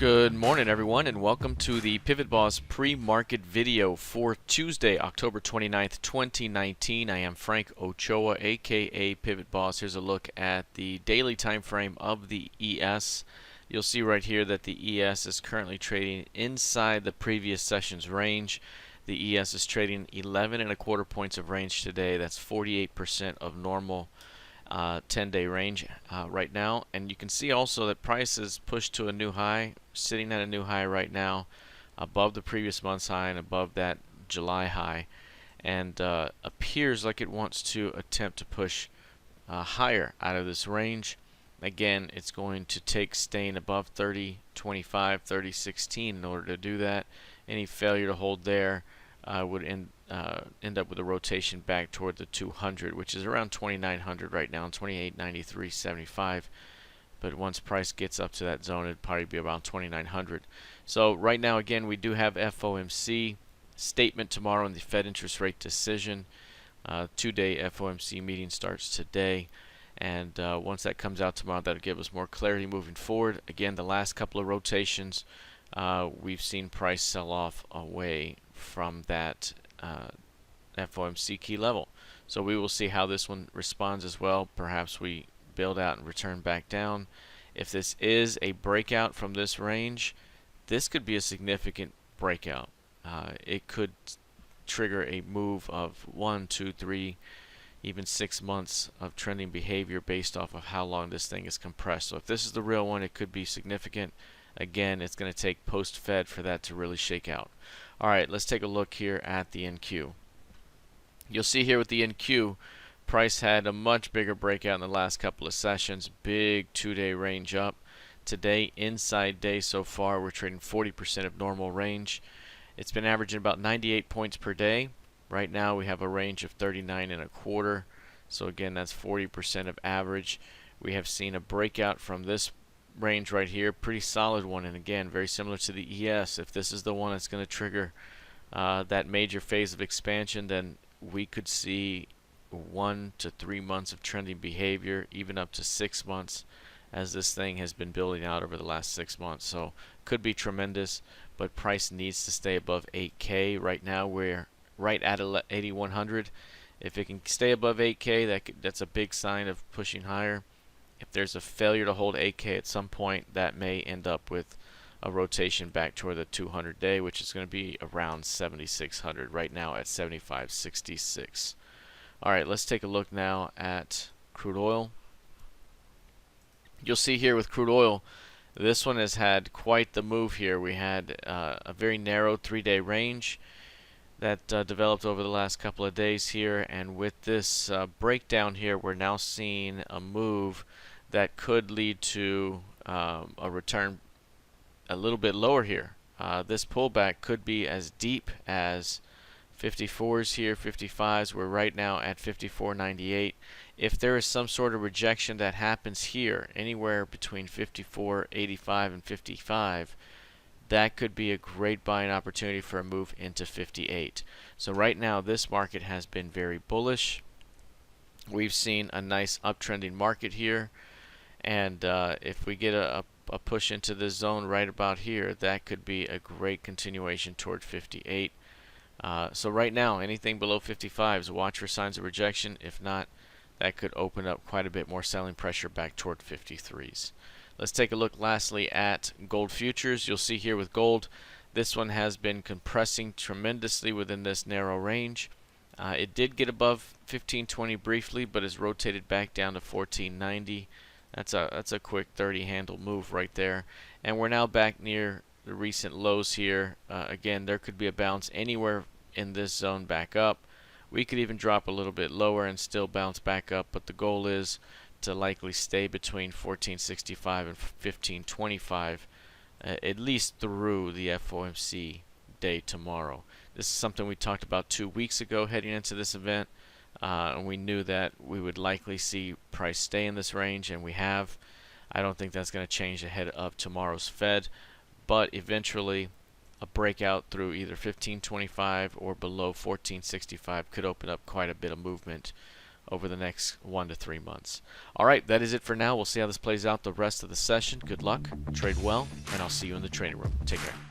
Good morning, everyone, and welcome to the PivotBoss pre-market video for Tuesday, October 29th, 2019. I am Frank Ochoa, aka PivotBoss. Here's a look at the daily time frame of the ES. You'll see right here that the ES is currently trading inside the previous session's range. The ES is trading 11.25 points of range today. That's 48% of normal 10-day range right now, and you can see also that price is pushed to a new high, sitting at a new high right now, above the previous month's high and above that July high, and appears like it wants to attempt to push higher out of this range. Again, it's going to take staying above 30.25, 30.16 in order to do that. Any failure to hold there would end up with a rotation back toward the 200, which is around 2,900 right now, and 2893.75. But once price gets up to that zone, it'd probably be around 2,900. So right now, again, we do have FOMC statement tomorrow and the Fed interest rate decision. Two-day FOMC meeting starts today, and once that comes out tomorrow, that'll give us more clarity moving forward. Again, the last couple of rotations, we've seen price sell off away from that FOMC key level. So we will see how this one responds as well. Perhaps we build out and return back down. If this is a breakout from this range, this could be a significant breakout. It could trigger a move of 1, 2, 3, even 6 months of trending behavior based off of how long this thing is compressed. So if this is the real one, it could be significant. Again, it's going to take post-Fed for that to really shake out. All right, let's take a look here at the NQ. You'll see here with the NQ, price had a much bigger breakout in the last couple of sessions. Big two-day range up. Today, inside day so far, we're trading 40% of normal range. It's been averaging about 98 points per day. Right now, we have a range of 39.25. So again, that's 40% of average. We have seen a breakout from this range right here, pretty solid one, and again, very similar to the ES. If this is the one that's going to trigger that major phase of expansion, then we could see 1 to 3 months of trending behavior, even up to 6 months, as this thing has been building out over the last 6 months. So could be tremendous, but price needs to stay above 8K. Right now we're right at 8,100. If it can stay above 8K, that's a big sign of pushing higher. If there's a failure to hold 8K at some point, that may end up with a rotation back toward the 200-day, which is going to be around 7,600 right now at 75.66. All right, let's take a look now at crude oil. You'll see here with crude oil, this one has had quite the move here. We had a very narrow 3-day range that developed over the last couple of days here, and with this breakdown here, we're now seeing a move that could lead to a return a little bit lower here. This pullback could be as deep as 54s here, 55s. We're right now at 54.98. If there is some sort of rejection that happens here, anywhere between 54.85 and 55, that could be a great buying opportunity for a move into 58. So right now, this market has been very bullish. We've seen a nice uptrending market here. And if we get a push into this zone right about here, that could be a great continuation toward 58. So right now, anything below 55s, watch for signs of rejection. If not, that could open up quite a bit more selling pressure back toward 53s. Let's take a look lastly at gold futures. You'll see here with gold, this one has been compressing tremendously within this narrow range. It did get above 1520 briefly, but has rotated back down to 1490. That's a quick 30 handle move right there, and we're now back near the recent lows here. Again, there could be a bounce anywhere in this zone back up. We could even drop a little bit lower and still bounce back up, but the goal is to likely stay between 1465 and 1525 at least through the FOMC day tomorrow. This is something we talked about 2 weeks ago heading into this event. And we knew that we would likely see price stay in this range, and we have. I don't think that's going to change ahead of tomorrow's Fed, but eventually a breakout through either 1525 or below 1465 could open up quite a bit of movement over the next 1 to 3 months. All right, that is it for now. We'll see how this plays out the rest of the session. Good luck, trade well, and I'll see you in the trading room. Take care.